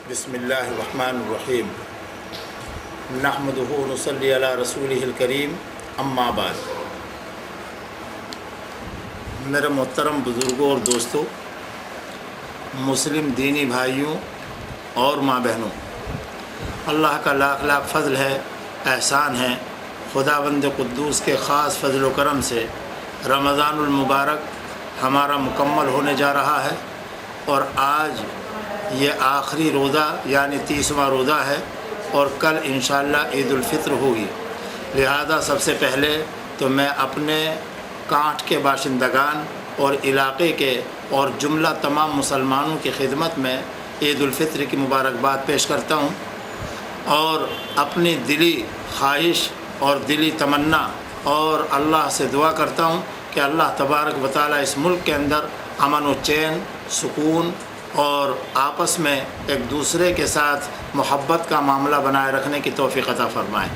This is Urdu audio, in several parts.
بسم اللہ الرحمن الرحیم نحمدہ ونصلی علی رسولہ الکریم اما بعد۔ میرے محترم بزرگوں اور دوستوں، مسلم دینی بھائیوں اور ماں بہنوں، اللہ کا لاکھ لاکھ فضل ہے، احسان ہے۔ خداوند قدوس کے خاص فضل و کرم سے رمضان المبارک ہمارا مکمل ہونے جا رہا ہے، اور آج یہ آخری روزہ یعنی 30واں روزہ ہے، اور کل انشاءاللہ عید الفطر ہوگی۔ لہذا سب سے پہلے تو میں اپنے کانٹھ کے باشندگان اور علاقے کے اور جملہ تمام مسلمانوں کی خدمت میں عید الفطر کی مبارکباد پیش کرتا ہوں، اور اپنی دلی خواہش اور دلی تمنا اور اللہ سے دعا کرتا ہوں کہ اللہ تبارک و تعالیٰ اس ملک کے اندر امن و چین، سکون اور آپس میں ایک دوسرے کے ساتھ محبت کا معاملہ بنائے رکھنے کی توفیق عطا فرمائے۔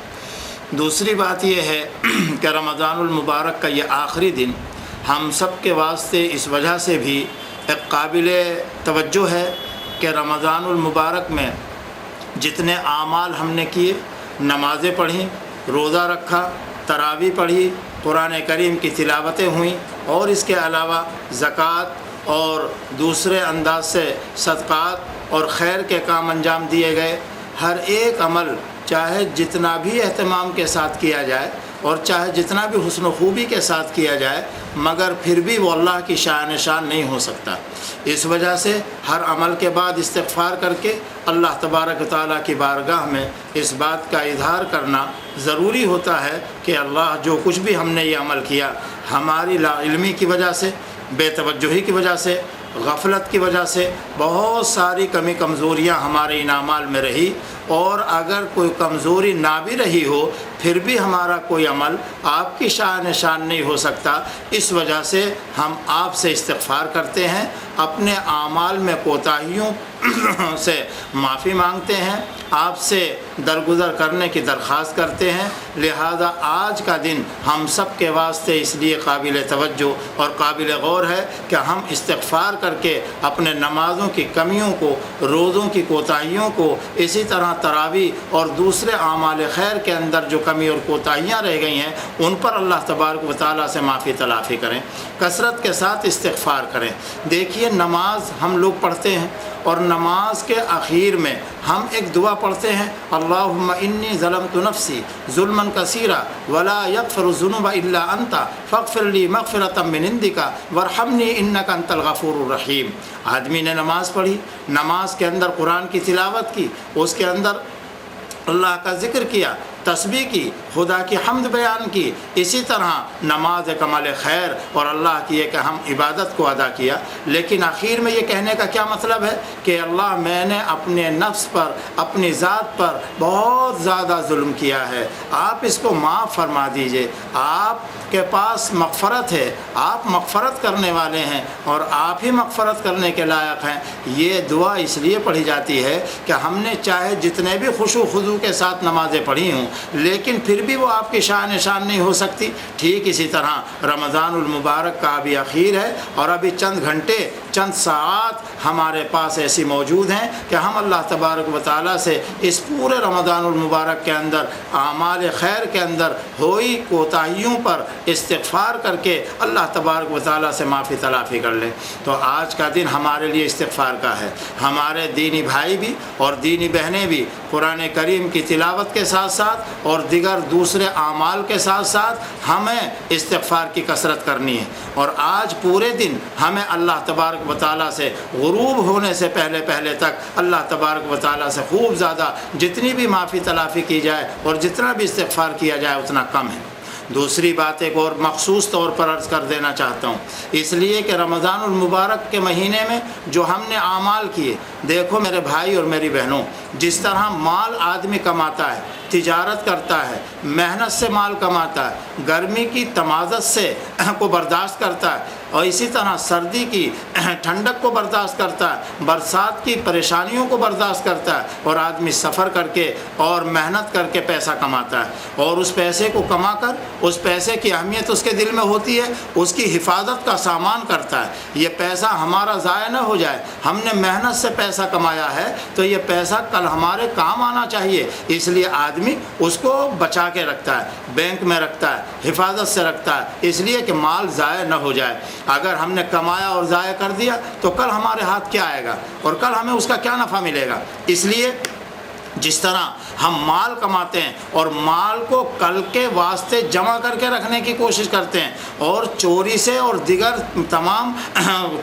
دوسری بات یہ ہے کہ رمضان المبارک کا یہ آخری دن ہم سب کے واسطے اس وجہ سے بھی ایک قابل توجہ ہے کہ رمضان المبارک میں جتنے اعمال ہم نے کیے، نمازیں پڑھیں، روزہ رکھا، تراویح پڑھی، قرآن کریم کی تلاوتیں ہوئیں، اور اس کے علاوہ زکوٰۃ اور دوسرے انداز سے صدقات اور خیر کے کام انجام دیے گئے۔ ہر ایک عمل چاہے جتنا بھی اہتمام کے ساتھ کیا جائے اور چاہے جتنا بھی حسن و خوبی کے ساتھ کیا جائے، مگر پھر بھی وہ اللہ کی شان نہیں ہو سکتا۔ اس وجہ سے ہر عمل کے بعد استغفار کر کے اللہ تبارک و تعالیٰ کی بارگاہ میں اس بات کا اظہار کرنا ضروری ہوتا ہے کہ اللہ جو کچھ بھی ہم نے یہ عمل کیا، ہماری لا علمی کی وجہ سے، بے توجہی کی وجہ سے، غفلت کی وجہ سے بہت ساری کمی کمزوریاں ہمارے ان اعمال میں رہی، اور اگر کوئی کمزوری نہ بھی رہی ہو پھر بھی ہمارا کوئی عمل آپ کی شان نہیں ہو سکتا۔ اس وجہ سے ہم آپ سے استغفار کرتے ہیں، اپنے اعمال میں کوتاہیوں سے معافی مانگتے ہیں، آپ سے درگزر کرنے کی درخواست کرتے ہیں۔ لہذا آج کا دن ہم سب کے واسطے اس لیے قابل توجہ اور قابل غور ہے کہ ہم استغفار کر کے اپنے نمازوں کی کمیوں کو، روزوں کی کوتاہیوں کو، اسی طرح تراویح اور دوسرے اعمال خیر کے اندر جو کمی اور کوتاہیاں رہ گئی ہیں ان پر اللہ تبارک و تعالیٰ سے معافی تلافی کریں، کثرت کے ساتھ استغفار کریں۔ دیکھیے، نماز ہم لوگ پڑھتے ہیں، اور نماز کے آخر میں ہم ایک دعا پڑھتے ہیں، اللہم انی ظلمت نفسی ظلما کثیرا ولا یغفر الذنوب الا انت فاغفر لی مغفرۃ من عندک وارحمنی انک انت الغفور الرحیم۔ آدمی نے نماز پڑھی، نماز کے اندر قرآن کی تلاوت کی، اس کے اندر اللہ کا ذکر کیا، تسبیح کی، خدا کی حمد بیان کی، اسی طرح نماز ایک عمل خیر اور اللہ کی ایک اہم عبادت کو ادا کیا، لیکن آخر میں یہ کہنے کا کیا مطلب ہے کہ اللہ، میں نے اپنے نفس پر، اپنی ذات پر بہت زیادہ ظلم کیا ہے، آپ اس کو معاف فرما دیجئے، آپ کے پاس مغفرت ہے، آپ مغفرت کرنے والے ہیں اور آپ ہی مغفرت کرنے کے لائق ہیں۔ یہ دعا اس لیے پڑھی جاتی ہے کہ ہم نے چاہے جتنے بھی خشوع و خضوع کے ساتھ نمازیں پڑھی ہوں، لیکن پھر بھی وہ آپ کی شان نہیں ہو سکتی۔ ٹھیک اسی طرح رمضان المبارک کا ابھی اخیر ہے، اور ابھی چند گھنٹے، چند ساعات ہمارے پاس ایسی موجود ہیں کہ ہم اللہ تبارک و تعالیٰ سے اس پورے رمضان المبارک کے اندر اعمال خیر کے اندر ہوئی کوتاہیوں پر استغفار کر کے اللہ تبارک و تعالیٰ سے معافی تلافی کر لیں۔ تو آج کا دن ہمارے لیے استغفار کا ہے۔ ہمارے دینی بھائی بھی اور دینی بہنیں بھی قرآن کریم کی تلاوت کے ساتھ ساتھ اور دیگر دوسرے اعمال کے ساتھ ساتھ ہمیں استغفار کی کثرت کرنی ہے، اور آج پورے دن ہمیں اللہ تبارک و تعالیٰ سے غروب ہونے سے پہلے تک اللہ تبارک و تعالیٰ سے خوب زیادہ جتنی بھی معافی تلافی کی جائے اور جتنا بھی استغفار کیا جائے اتنا کم ہے۔ دوسری بات ایک اور مخصوص طور پر عرض کر دینا چاہتا ہوں، اس لیے کہ رمضان المبارک کے مہینے میں جو ہم نے اعمال کیے، دیکھو میرے بھائی اور میری بہنوں، جس طرح مال آدمی کماتا ہے، تجارت کرتا ہے، محنت سے مال کماتا ہے، گرمی کی تمازت سے کو برداشت کرتا ہے، اور اسی طرح سردی کی ٹھنڈک کو برداشت کرتا ہے، برسات کی پریشانیوں کو برداشت کرتا ہے، اور آدمی سفر کر کے اور محنت کر کے پیسہ کماتا ہے، اور اس پیسے کو کما کر اس پیسے کی اہمیت اس کے دل میں ہوتی ہے، اس کی حفاظت کا سامان کرتا ہے۔ یہ پیسہ ہمارا ضائع نہ ہو جائے، ہم نے محنت سے پیسہ پیسہ کمایا ہے تو یہ پیسہ کل ہمارے کام آنا چاہیے، اس لیے آدمی اس کو بچا کے رکھتا ہے، بینک میں رکھتا ہے، حفاظت سے رکھتا ہے، اس لیے کہ مال ضائع نہ ہو جائے۔ اگر ہم نے کمایا اور ضائع کر دیا تو کل ہمارے ہاتھ کیا آئے گا اور کل ہمیں اس کا کیا نفع ملے گا۔ اس لیے جس طرح ہم مال کماتے ہیں اور مال کو کل کے واسطے جمع کر کے رکھنے کی کوشش کرتے ہیں اور چوری سے اور دیگر تمام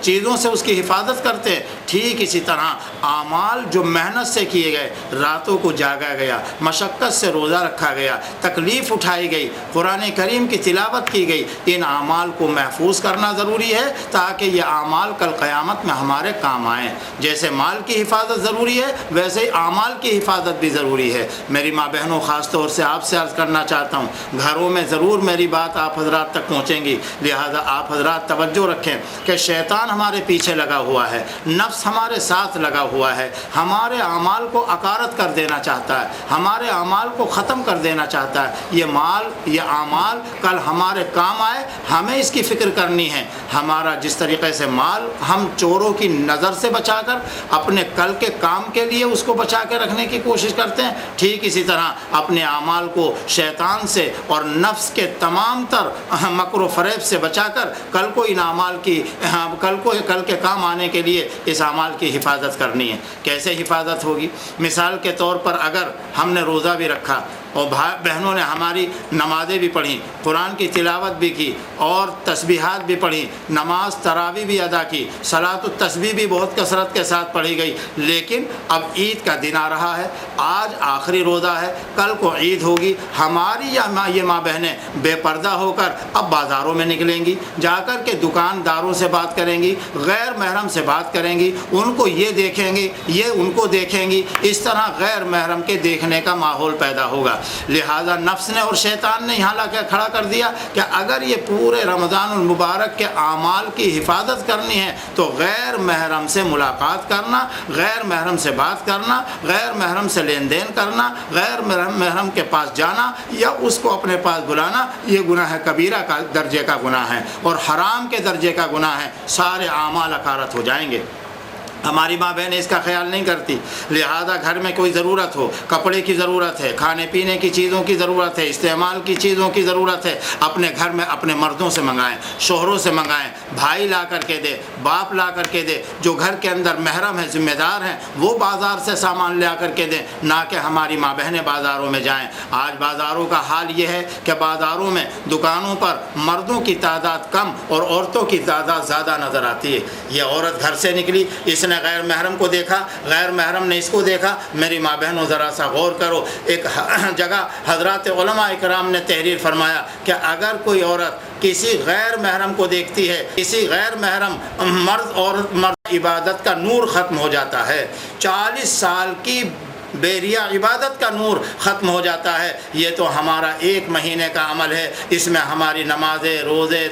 چیزوں سے اس کی حفاظت کرتے ہیں، ٹھیک اسی طرح اعمال جو محنت سے کیے گئے، راتوں کو جاگا گیا، مشقت سے روزہ رکھا گیا، تکلیف اٹھائی گئی، قرآن کریم کی تلاوت کی گئی، ان اعمال کو محفوظ کرنا ضروری ہے تاکہ یہ اعمال کل قیامت میں ہمارے کام آئیں۔ جیسے مال کی حفاظت ضروری ہے ویسے ہی اعمال کی حفاظت بھی ضروری ہے۔ میری ماں بہنوں، خاص طور سے آپ سے عرض کرنا چاہتا ہوں، گھروں میں ضرور میری بات آپ حضرات تک پہنچیں گی، لہذا آپ حضرات توجہ رکھیں کہ شیطان ہمارے پیچھے لگا ہوا ہے، نفس ہمارے ساتھ لگا ہوا ہے، ہمارے اعمال کو اکارت کر دینا چاہتا ہے، ہمارے اعمال کو ختم کر دینا چاہتا ہے۔ یہ مال، یہ اعمال کل ہمارے کام آئے، ہمیں اس کی فکر کرنی ہے۔ ہمارا جس طریقے سے مال ہم چوروں کی نظر سے بچا کر اپنے کل کے کام کے لیے اس کو بچا کے رکھنے کی کوشش کرتے ہیں، ٹھیک اسی طرح اپنے اعمال کو شیطان سے اور نفس کے تمام تر مکر و فریب سے بچا کر کل کو ان اعمال کی کل کے کام آنے کے لیے اس اعمال کی حفاظت کرنی ہے۔ کیسے حفاظت ہوگی؟ مثال کے طور پر اگر ہم نے روزہ بھی رکھا اور بہنوں نے ہماری نمازیں بھی پڑھیں، قرآن کی تلاوت بھی کی اور تسبیحات بھی پڑھی، نماز تراویح بھی ادا کی، صلاۃ التسبیح بھی بہت کثرت کے ساتھ پڑھی گئی، لیکن اب عید کا دن آ رہا ہے، آج آخری روزہ ہے، کل کو عید ہوگی، ہماری یہ ماں بہنیں بے پردہ ہو کر اب بازاروں میں نکلیں گی، جا کر کے دکانداروں سے بات کریں گی، غیر محرم سے بات کریں گی، ان کو یہ دیکھیں گی، یہ ان کو دیکھیں گی، اس طرح غیر محرم کے دیکھنے کا ماحول پیدا ہوگا۔ لہذا نفس نے اور شیطان نے یہاں لا کے کھڑا کر دیا کہ اگر یہ پورے رمضان المبارک کے اعمال کی حفاظت کرنی ہے تو غیر محرم سے ملاقات کرنا، غیر محرم سے بات کرنا، غیر محرم سے لین دین کرنا، غیر محرم کے پاس جانا یا اس کو اپنے پاس بلانا، یہ گناہ کبیرہ کا درجے کا گناہ ہے اور حرام کے درجے کا گناہ ہے، سارے اعمال اکارت ہو جائیں گے۔ ہماری ماں بہنیں اس کا خیال نہیں کرتی، لہذا گھر میں کوئی ضرورت ہو، کپڑے کی ضرورت ہے، کھانے پینے کی چیزوں کی ضرورت ہے، استعمال کی چیزوں کی ضرورت ہے، اپنے گھر میں اپنے مردوں سے منگائیں، شوہروں سے منگائیں، بھائی لا کر کے دے، باپ لا کر کے دے، جو گھر کے اندر محرم ہیں، ذمہ دار ہیں، وہ بازار سے سامان لا کر کے دیں، نہ کہ ہماری ماں بہنیں بازاروں میں جائیں۔ آج بازاروں کا حال یہ ہے کہ بازاروں میں دکانوں پر مردوں کی تعداد کم اور عورتوں کی تعداد زیادہ نظر آتی ہے۔ یہ عورت گھر سے نکلی، اس نے غیر محرم کو دیکھا، غیر محرم نے اس کو دیکھا۔ میری ماں بہنوں ذرا سا غور کرو، ایک جگہ حضرات علماء اکرام نے تحریر فرمایا کہ اگر کوئی عورت کسی غیر محرم کو دیکھتی ہے، کسی غیر محرم مرد عبادت کا نور ختم ہو جاتا ہے، 40 سال کی بیریا عبادت کا نور ختم ہو جاتا ہے۔ یہ تو ہمارا 1 مہینے کا عمل ہے، اس میں ہماری نمازیں، روزے،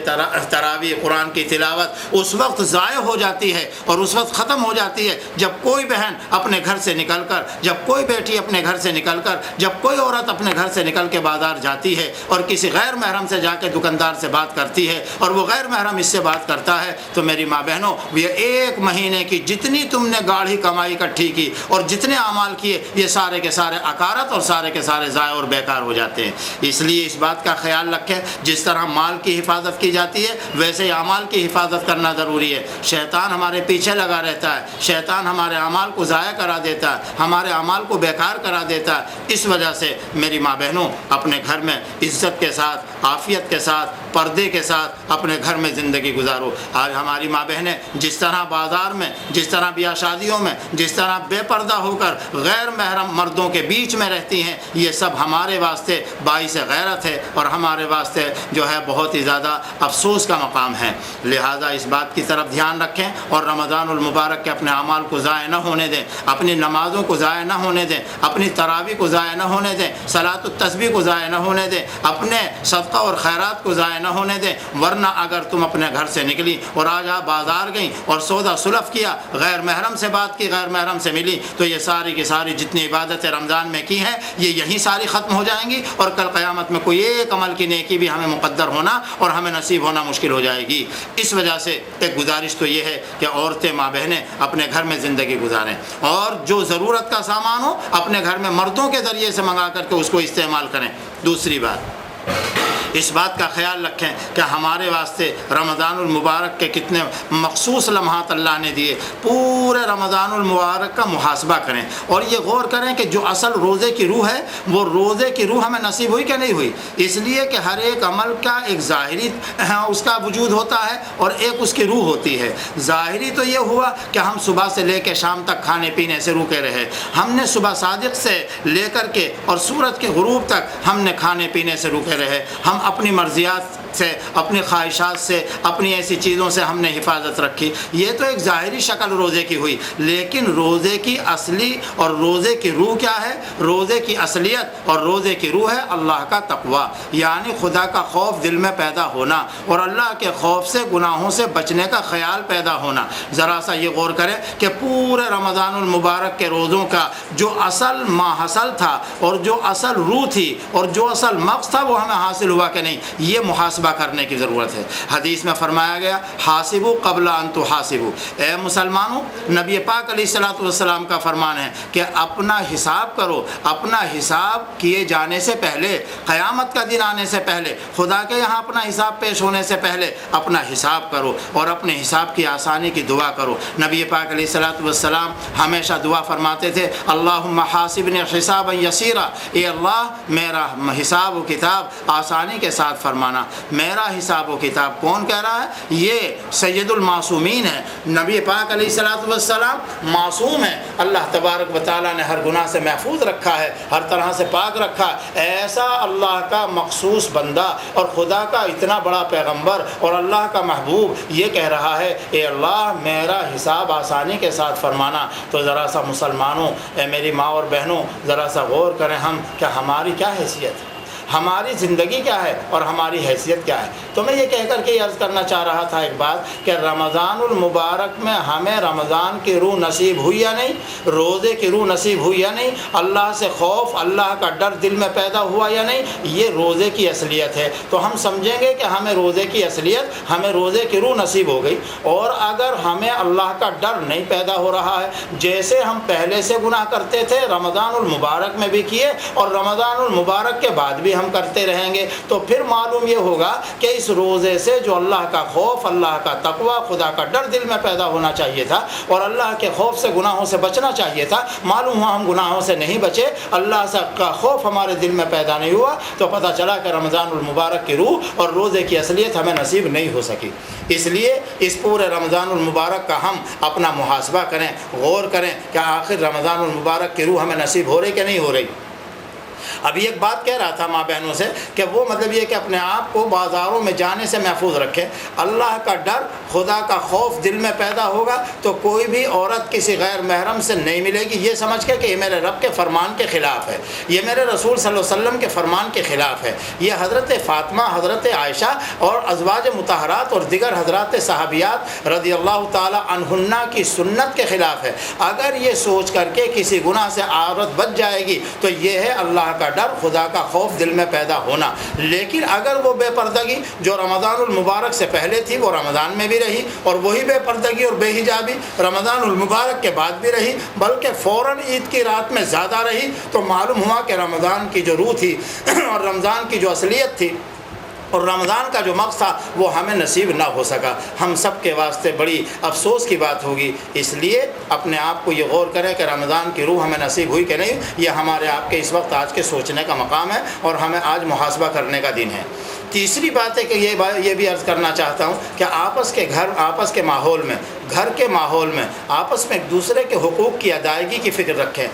تراویح، قرآن کی تلاوت اس وقت ضائع ہو جاتی ہے اور اس وقت ختم ہو جاتی ہے جب کوئی بہن اپنے گھر سے نکل کر، جب کوئی بیٹی اپنے گھر سے نکل کر، جب کوئی عورت اپنے گھر سے نکل کے بازار جاتی ہے اور کسی غیر محرم سے جا کے دکاندار سے بات کرتی ہے اور وہ غیر محرم اس سے بات کرتا ہے، تو میری ماں بہنوں یہ 1 مہینے کی جتنی تم نے گاڑھی کمائی اکٹھی کی اور جتنے اعمال کیے، یہ سارے کے سارے اکارت اور سارے کے سارے ضائع اور بیکار ہو جاتے ہیں۔ اس لیے اس بات کا خیال رکھیں، جس طرح مال کی حفاظت کی جاتی ہے ویسے ہی اعمال کی حفاظت کرنا ضروری ہے۔ شیطان ہمارے پیچھے لگا رہتا ہے، شیطان ہمارے اعمال کو ضائع کرا دیتا ہے، ہمارے اعمال کو بیکار کرا دیتا ہے۔ اس وجہ سے میری ماں بہنوں اپنے گھر میں عزت کے ساتھ، عافیت کے ساتھ، پردے کے ساتھ اپنے گھر میں زندگی گزارو۔ آج ہماری ماں بہنیں جس طرح بازار میں، جس طرح بیاہ شادیوں میں، جس طرح بے پردہ ہو کر غیر محرم مردوں کے بیچ میں رہتی ہیں، یہ سب ہمارے واسطے باعث غیرت ہے اور ہمارے واسطے جو ہے بہت ہی زیادہ افسوس کا مقام ہے۔ لہٰذا اس بات کی طرف دھیان رکھیں اور رمضان المبارک کے اپنے اعمال کو ضائع نہ ہونے دیں، اپنی نمازوں کو ضائع نہ ہونے دیں، اپنی تراویح کو ضائع نہ ہونے دیں، صلاۃ التسبیح کو ضائع نہ ہونے دیں، اپنے صدقہ اور خیرات کو ضائع نہ ہونے دیں، ورنہ اگر تم اپنے گھر سے نکلی اور آج آپ بازار گئیں اور سودا سلف کیا، غیر محرم سے بات کی، غیر محرم سے ملی، تو یہ ساری کی ساری جتنی عبادتیں رمضان میں کی ہیں یہ یہیں ساری ختم ہو جائیں گی، اور کل قیامت میں کوئی ایک عمل کی نیکی بھی ہمیں مقدر ہونا اور ہمیں نصیب ہونا مشکل ہو جائے گی۔ اس وجہ سے ایک گزارش تو یہ ہے کہ عورتیں ماں بہنیں اپنے گھر میں زندگی گزاریں، اور جو ضرورت کا سامان ہو اپنے گھر میں مردوں کے ذریعے سے منگا کر کے اس کو استعمال کریں۔ دوسری بات، اس بات کا خیال رکھیں کہ ہمارے واسطے رمضان المبارک کے کتنے مخصوص لمحات اللہ نے دیے، پورے رمضان المبارک کا محاسبہ کریں اور یہ غور کریں کہ جو اصل روزے کی روح ہے وہ روزے کی روح ہمیں نصیب ہوئی کہ نہیں ہوئی۔ اس لیے کہ ہر ایک عمل کا ایک ظاہری اس کا وجود ہوتا ہے اور ایک اس کی روح ہوتی ہے۔ ظاہری تو یہ ہوا کہ ہم صبح سے لے کے شام تک کھانے پینے سے روکے رہے، ہم نے صبح صادق سے لے کر کے اور سورج کے غروب تک ہم نے کھانے پینے سے روکے رہے، ہم اپنی مرضیات سے، اپنی خواہشات سے، اپنی ایسی چیزوں سے ہم نے حفاظت رکھی۔ یہ تو ایک ظاہری شکل روزے کی ہوئی، لیکن روزے کی اصلی اور روزے کی روح کیا ہے؟ روزے کی اصلیت اور روزے کی روح ہے اللہ کا تقوی، یعنی خدا کا خوف دل میں پیدا ہونا اور اللہ کے خوف سے گناہوں سے بچنے کا خیال پیدا ہونا۔ ذرا سا یہ غور کریں کہ پورے رمضان المبارک کے روزوں کا جو اصل ماحصل تھا اور جو اصل روح تھی اور جو اصل مقصد تھا وہ ہمیں حاصل ہوا کہ نہیں، یہ محاسبہ کرنے کی ضرورت ہے۔ حدیث میں فرمایا گیا حاسبوا قبل ان تحاسبوا، اے مسلمانوں، نبی پاک علیہ الصلوۃ والسلام کا فرمان ہے کہ اپنا حساب کرو، اپنا حساب کیے جانے سے پہلے، قیامت کا دن آنے سے پہلے، خدا کے یہاں اپنا حساب پیش ہونے سے پہلے اپنا حساب کرو اور اپنے حساب کی آسانی کی دعا کرو۔ نبی پاک علیہ الصلوۃ والسلام ہمیشہ دعا فرماتے تھے اللہم حاسبنی حسابا یسیرا، اے اللہ میرا حساب و کتاب آسانی کے ساتھ فرمانا۔ میرا حساب و کتاب کون کہہ رہا ہے؟ یہ سید المعصومین ہے، نبی پاک علیہ الصلوۃ والسلام معصوم ہے، اللہ تبارک و تعالیٰ نے ہر گناہ سے محفوظ رکھا ہے، ہر طرح سے پاک رکھا ہے۔ ایسا اللہ کا مخصوص بندہ اور خدا کا اتنا بڑا پیغمبر اور اللہ کا محبوب یہ کہہ رہا ہے اے اللہ میرا حساب آسانی کے ساتھ فرمانا، تو ذرا سا مسلمانوں، اے میری ماں اور بہنوں، ذرا سا غور کریں ہم کہ ہماری کیا حیثیت ہے، ہماری زندگی کیا ہے اور ہماری حیثیت کیا ہے۔ تو میں یہ کہہ کر کے عرض کرنا چاہ رہا تھا ایک بات کہ رمضان المبارک میں ہمیں رمضان کی روح نصیب ہوئی یا نہیں، روزے کی روح نصیب ہوئی یا نہیں، اللہ سے خوف، اللہ کا ڈر دل میں پیدا ہوا یا نہیں، یہ روزے کی اصلیت ہے۔ تو ہم سمجھیں گے کہ ہمیں روزے کی اصلیت، ہمیں روزے کی روح نصیب ہو گئی، اور اگر ہمیں اللہ کا ڈر نہیں پیدا ہو رہا ہے، جیسے ہم پہلے سے گناہ کرتے تھے رمضان المبارک میں بھی کیے اور رمضان المبارک کے بعد بھی ہم کرتے رہیں گے، تو پھر معلوم یہ ہوگا کہ اس روزے سے جو اللہ کا خوف، اللہ کا تقوی، خدا کا ڈر دل میں پیدا ہونا چاہیے تھا اور اللہ کے خوف سے گناہوں سے بچنا چاہیے تھا، معلوم ہوا ہم گناہوں سے نہیں بچے، اللہ سے کا خوف ہمارے دل میں پیدا نہیں ہوا، تو پتہ چلا کہ رمضان المبارک کی روح اور روزے کی اصلیت ہمیں نصیب نہیں ہو سکی۔ اس لیے اس پورے رمضان المبارک کا ہم اپنا محاسبہ کریں، غور کریں کہ آخر رمضان المبارک کی روح ہمیں نصیب ہو رہی کہ نہیں ہو رہی۔ ابھی ایک بات کہہ رہا تھا ماں بہنوں سے کہ وہ مطلب یہ کہ اپنے آپ کو بازاروں میں جانے سے محفوظ رکھیں، اللہ کا ڈر، خدا کا خوف دل میں پیدا ہوگا تو کوئی بھی عورت کسی غیر محرم سے نہیں ملے گی یہ سمجھ کے کہ یہ میرے رب کے فرمان کے خلاف ہے، یہ میرے رسول صلی اللہ علیہ وسلم کے فرمان کے خلاف ہے، یہ حضرت فاطمہ، حضرت عائشہ اور ازواج مطہرات اور دیگر حضرات صحابیات رضی اللہ تعالی عنہن کی سنت کے خلاف ہے۔ اگر یہ سوچ کر کے کسی گناہ سے عورت بچ جائے گی تو یہ ہے اللہ کا ڈر، خدا کا خوف دل میں پیدا ہونا۔ لیکن اگر وہ بے پردگی جو رمضان المبارک سے پہلے تھی وہ رمضان میں بھی رہی، اور وہی بے پردگی اور بے حجابی رمضان المبارک کے بعد بھی رہی، بلکہ فوراً عید کی رات میں زیادہ رہی، تو معلوم ہوا کہ رمضان کی جو روح تھی اور رمضان کی جو اصلیت تھی اور رمضان کا جو مقصد تھا وہ ہمیں نصیب نہ ہو سکا۔ ہم سب کے واسطے بڑی افسوس کی بات ہوگی۔ اس لیے اپنے آپ کو یہ غور کریں کہ رمضان کی روح ہمیں نصیب ہوئی کہ نہیں، یہ ہمارے آپ کے اس وقت آج کے سوچنے کا مقام ہے اور ہمیں آج محاسبہ کرنے کا دن ہے۔ تیسری بات ہے کہ یہ بھی عرض کرنا چاہتا ہوں کہ آپس کے ماحول میں گھر کے ماحول میں آپس میں ایک دوسرے کے حقوق کی ادائیگی کی فکر رکھیں۔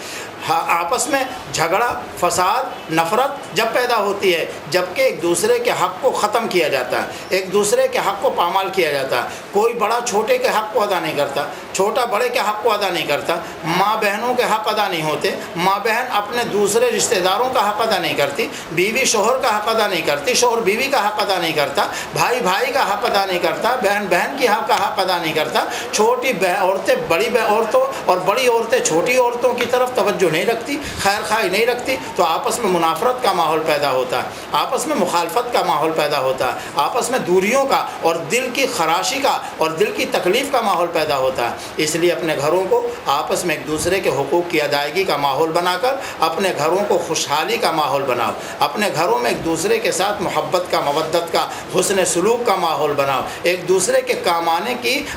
آپس میں جھگڑا، فساد، نفرت جب پیدا ہوتی ہے جبکہ ایک دوسرے کے حق کو ختم کیا جاتا ہے، ایک دوسرے کے حق کو پامال کیا جاتا ہے، کوئی بڑا چھوٹے کے حق کو ادا نہیں کرتا، چھوٹا بڑے کے حق کو ادا نہیں کرتا، ماں بہنوں کے حق ادا نہیں ہوتے، ماں بہن اپنے دوسرے رشتہ داروں کا حق ادا نہیں کرتی، بیوی شوہر کا حق ادا نہیں کرتی، شوہر بیوی کا حق ادا نہیں کرتا، بھائی بھائی کا حق ادا نہیں کرتا، بہن بہن کی حق کا حق ادا نہیں کرتا، چھوٹی عورتیں بڑی عورتوں اور بڑی عورتیں چھوٹی عورتوں کی طرف توجہ نہیں رکھتی، خیر خواہی نہیں رکھتی، تو آپس میں منافرت کا ماحول پیدا ہوتا ہے، آپس میں مخالفت کا ماحول پیدا ہوتا ہے، آپس میں دوریوں کا اور دل کی خراشی کا اور دل کی تکلیف کا ماحول پیدا ہوتا ہے۔ اس لیے اپنے گھروں کو آپس میں ایک دوسرے کے حقوق کی ادائیگی کا ماحول بنا کر اپنے گھروں کو خوشحالی کا ماحول بناؤ، اپنے گھروں میں ایک دوسرے کے ساتھ محبت کا، مودت کا، حسن سلوک کا ماحول بناؤ، ایک دوسرے کے کام آنے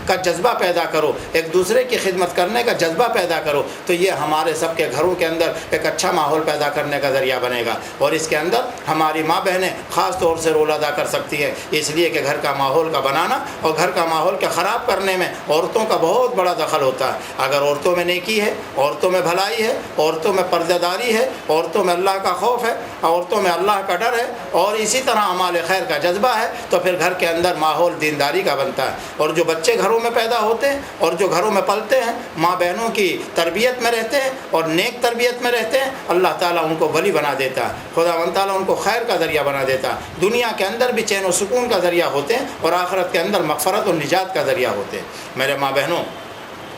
کا جذبہ پیدا کرو، ایک دوسرے کی خدمت کرنے کا جذبہ پیدا کرو، تو یہ ہمارے سب کے گھروں کے اندر ایک اچھا ماحول پیدا کرنے کا ذریعہ بنے گا، اور اس کے اندر ہماری ماں بہنیں خاص طور سے رول ادا کر سکتی ہیں، اس لیے کہ گھر کا ماحول کا بنانا اور گھر کا ماحول کے خراب کرنے میں عورتوں کا بہت بڑا دخل ہوتا ہے۔ اگر عورتوں میں نیکی ہے، عورتوں میں بھلائی ہے، عورتوں میں پردہ داری ہے، عورتوں میں اللہ کا خوف ہے، عورتوں میں اللہ کا ڈر ہے، اور اسی طرح اعمال خیر کا جذبہ ہے، تو پھر گھر کے اندر ماحول دینداری کا بنتا ہے، اور جو بچے گھروں میں پیدا ہوتے ہیں اور جو گھروں میں پلتے ہیں، ماں بہنوں کی تربیت میں رہتے ہیں اور نیک تربیت میں رہتے ہیں، اللہ تعالیٰ ان کو ولی بنا دیتا ہے، خداوند تعالیٰ ان کو خیر کا ذریعہ بنا دیتا ہے، دنیا کے اندر بھی چین و سکون کا ذریعہ ہوتے ہیں اور آخرت کے اندر مغفرت اور نجات کا ذریعہ ہوتے ہیں۔ میرے ماں بہنوں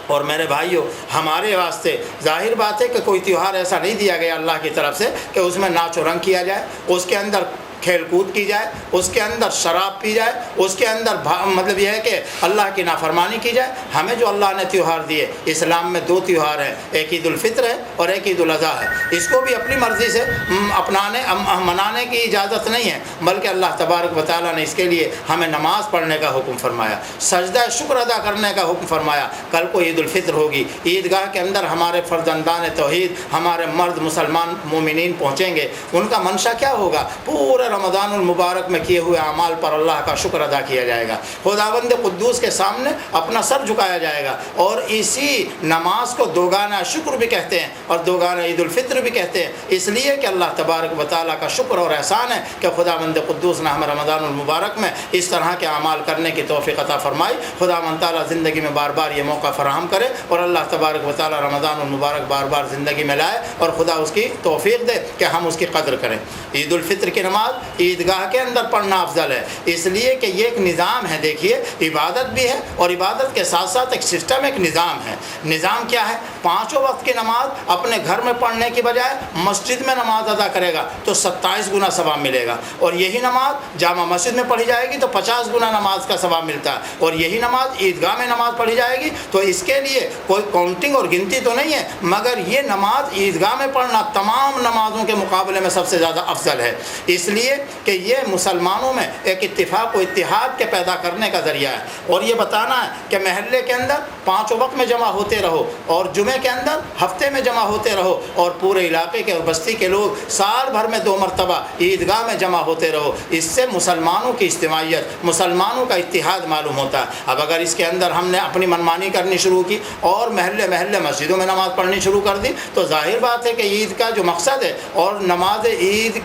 اور میرے بھائیوں، ہمارے واسطے ظاہر بات ہے کہ کوئی تیوہار ایسا نہیں دیا گیا اللہ کی طرف سے کہ اس میں ناچ و رنگ کیا جائے، اس کے اندر کھیل کود کی جائے، اس کے اندر شراب پی جائے، اس کے اندر مطلب یہ ہے کہ اللہ کی نافرمانی کی جائے۔ ہمیں جو اللہ نے تیوہار دیے، اسلام میں 2 تیوہار ہیں، ایک عید الفطر ہے اور ایک عید الاضحیٰ ہے، اس کو بھی اپنی مرضی سے منانے کی اجازت نہیں ہے، بلکہ اللہ تبارک و تعالیٰ نے اس کے لیے ہمیں نماز پڑھنے کا حکم فرمایا، سجدہ شکر ادا کرنے کا حکم فرمایا۔ کل کو عید الفطر ہوگی، عیدگاہ کے اندر ہمارے فرزندان توحید، ہمارے مرد مسلمان مومنین پہنچیں گے، ان کا منشا کیا ہوگا؟ پورے رمضان المبارک میں کیے ہوئے اعمال پر اللہ کا شکر ادا کیا جائے گا، خداوند قدوس کے سامنے اپنا سر جھکایا جائے گا، اور اسی نماز کو دوگانہ شکر بھی کہتے ہیں اور دوگانہ عید الفطر بھی کہتے ہیں، اس لیے کہ اللہ تبارک و تعالیٰ کا شکر اور احسان ہے کہ خداوند قدوس نے ہمیں رمضان المبارک میں اس طرح کے اعمال کرنے کی توفیق عطا فرمائی۔ خداوند تعالیٰ زندگی میں بار بار یہ موقع فراہم کرے اور اللہ تبارک و تعالیٰ رمضان المبارک بار بار زندگی میں لائے اور خدا اس کی توفیق دے کہ ہم اس کی قدر کریں۔ عید الفطر کی نماز عیدگاہ کے اندر پڑھنا افضل ہے، اس لیے کہ یہ ایک نظام ہے، دیکھیے عبادت بھی ہے اور عبادت کے ساتھ ساتھ ایک سسٹم، ایک نظام ہے۔ نظام کیا ہے؟ 5 وقت کی نماز اپنے گھر میں پڑھنے کی بجائے مسجد میں نماز ادا کرے گا تو 27 گنا ثواب ملے گا، اور یہی نماز جامع مسجد میں پڑھی جائے گی تو 50 گنا نماز کا ثواب ملتا ہے، اور یہی نماز عیدگاہ میں نماز پڑھی جائے گی تو اس کے لیے کوئی کاؤنٹنگ اور گنتی تو نہیں ہے، مگر یہ نماز عیدگاہ میں پڑھنا تمام نمازوں کے مقابلے میں سب سے زیادہ افضل ہے، اس لیے کہ یہ مسلمانوں میں ایک اتفاق و اتحاد کے پیدا کرنے کا ذریعہ ہے، اور یہ بتانا ہے کہ محلے کے اندر 5 وقت میں جمع ہوتے رہو اور جمعے کے اندر ہفتے میں جمع ہوتے رہو، اور پورے علاقے کے اور بستی کے لوگ سال بھر میں 2 مرتبہ عیدگاہ میں جمع ہوتے رہو، اس سے مسلمانوں کی اجتماعیت، مسلمانوں کا اتحاد معلوم ہوتا ہے۔ اب اگر اس کے اندر ہم نے اپنی منمانی کرنی شروع کی اور محلے محلے مسجدوں میں نماز پڑھنی شروع کر دی تو ظاہر بات ہے کہ عید کا جو مقصد ہے اور نماز عید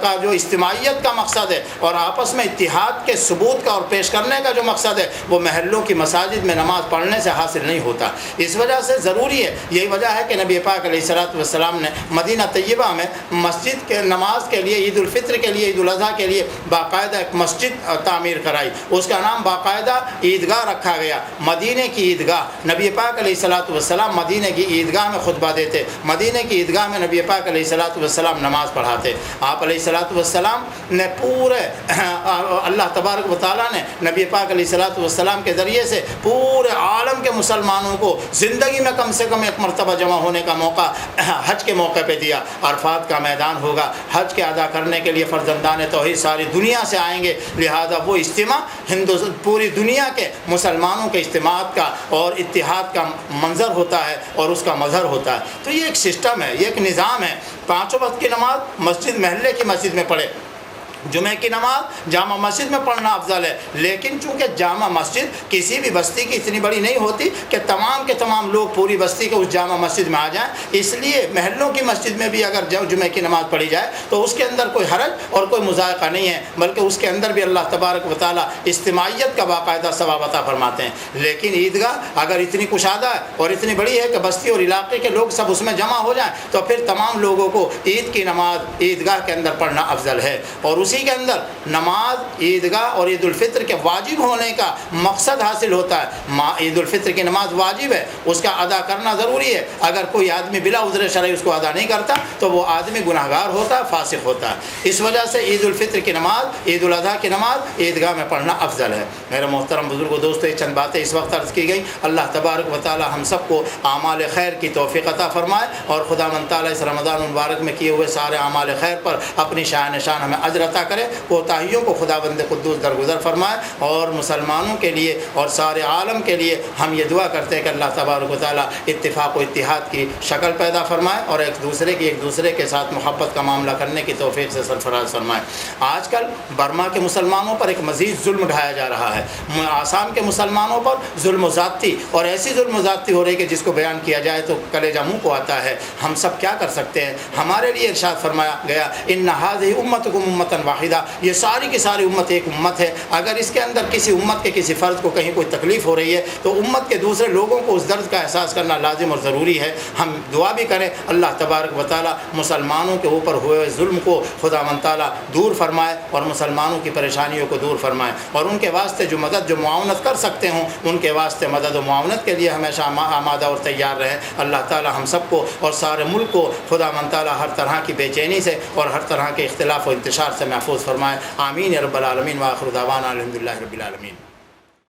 کا جو اجتماعیت کا مقصد ہے اور آپس میں اتحاد کے ثبوت کا اور پیش کرنے کا جو مقصد ہے وہ محلوں کی مساجد میں نماز پڑھنے سے حاصل نہیں ہوتا۔ اس وجہ سے ضروری ہے، یہی وجہ ہے کہ نبی پاک علیہ الصلوۃ والسلام نے مدینہ طیبہ میں مسجد کے نماز کے لیے، عید الفطر کے لیے، عید الاضحیٰ کے لیے باقاعدہ ایک مسجد تعمیر کرائی، اس کا نام باقاعدہ عیدگاہ رکھا گیا، مدینے کی عیدگاہ۔ نبی پاک علیہ الصلوۃ والسلام مدینے کی عیدگاہ میں خطبہ دیتے، مدینے کی عیدگاہ میں نبی پاک علیہ الصلوۃ والسلام نماز پڑھاتے۔ آپ علیہ الصلوۃ والسلام نے پورے اللہ تبارک و تعالیٰ نے نبی پاک علیہ الصلوۃ والسلام کے ذریعے سے پورے عالم کے مسلمانوں کو زندگی میں کم سے کم 1 مرتبہ جمع ہونے کا موقع حج کے موقع پہ دیا۔ عرفات کا میدان ہوگا، حج کے ادا کرنے کے لیے فرزندان توحید ساری دنیا سے آئیں گے، لہذا وہ اجتماع پوری دنیا کے مسلمانوں کے اجتماع کا اور اتحاد کا منظر ہوتا ہے اور اس کا مظہر ہوتا ہے۔ تو یہ ایک سسٹم ہے، یہ ایک نظام ہے۔ 5 وقت کی نماز مسجد محلے کی مسجد میں پڑھے، جمعے کی نماز جامع مسجد میں پڑھنا افضل ہے، لیکن چونکہ جامع مسجد کسی بھی بستی کی اتنی بڑی نہیں ہوتی کہ تمام کے تمام لوگ پوری بستی کے اس جامع مسجد میں آ جائیں، اس لیے محلوں کی مسجد میں بھی اگر جمعے کی نماز پڑھی جائے تو اس کے اندر کوئی حرج اور کوئی مذائقہ نہیں ہے، بلکہ اس کے اندر بھی اللہ تبارک و تعالیٰ اجتماعیت کا باقاعدہ ثواب عطا فرماتے ہیں۔ لیکن عیدگاہ اگر اتنی کشادہ ہے اور اتنی بڑی ہے کہ بستی اور علاقے کے لوگ سب اس میں جمع ہو جائیں تو پھر تمام لوگوں کو عید کی نماز عیدگاہ کے اندر پڑھنا افضل ہے، اور اسی کے اندر نماز عیدگاہ اور عید الفطر کے واجب ہونے کا مقصد حاصل ہوتا ہے۔ عید الفطر کی نماز واجب ہے، اس کا ادا کرنا ضروری ہے، اگر کوئی آدمی بلا عذر شرعی اس کو ادا نہیں کرتا تو وہ آدمی گناہگار ہوتا ہے، فاسق ہوتا ہے۔ اس وجہ سے عید الفطر کی نماز عید الاضحیٰ کی نماز عیدگاہ میں پڑھنا افضل ہے۔ میرے محترم بزرگوں دوستو، یہ چند باتیں اس وقت عرض کی گئی، اللہ تبارک و تعالی ہم سب کو اعمال خیر کی توفیق عطا فرمائے، اور خدا من تعالی اس رمضان المبارک میں کیے ہوئے سارے اعمال خیر پر اپنی شان نشان ہمیں اجر عطا کرے، کوتاہیوں کو خداوند قدوس درگزر فرمائے، اور مسلمانوں کے لیے اور سارے عالم کے لیے ہم یہ دعا کرتے ہیں کہ اللہ تبارک و تعالی اتفاق و اتحاد کی شکل پیدا فرمائے، اور ایک دوسرے کے ساتھ محبت کا معاملہ کرنے کی توفیق سے سرفراز فرمائے۔ آج کل برما کے مسلمانوں پر ایک مزید ظلم ڈھایا جا رہا ہے، آسام کے مسلمانوں پر ظلم و زیادتی، اور ایسی ظلم و زیادتی ہو رہی کہ جس کو بیان کیا جائے تو کلیجہ منہ کو آتا ہے۔ ہم سب کیا کر سکتے ہیں؟ ہمارے لیے ارشاد فرمایا گیا ان ھذہ امتکم امۃ واحدہ، یہ ساری کی ساری امت ایک امت ہے، اگر اس کے اندر کسی امت کے کسی فرد کو کہیں کوئی تکلیف ہو رہی ہے تو امت کے دوسرے لوگوں کو اس درد کا احساس کرنا لازم اور ضروری ہے۔ ہم دعا بھی کریں اللہ تبارک و تعالی مسلمانوں کے اوپر ہوئے ظلم کو خدا من تعالی دور فرمائے، اور مسلمانوں کی پریشانیوں کو دور فرمائے، اور ان کے واسطے جو مدد جو معاونت کر سکتے ہوں ان کے واسطے مدد و معاونت کے لیے ہمیشہ آمادہ اور تیار رہیں۔ اللہ تعالی ہم سب کو اور سارے ملک کو خدا من تعالی ہر طرح کی بے چینی سے اور ہر طرح کے اختلاف و انتشار سے محفوظ فرمائے۔ آمین یا رب العالمین، وآخر دعوانا الحمدللہ رب العالمین۔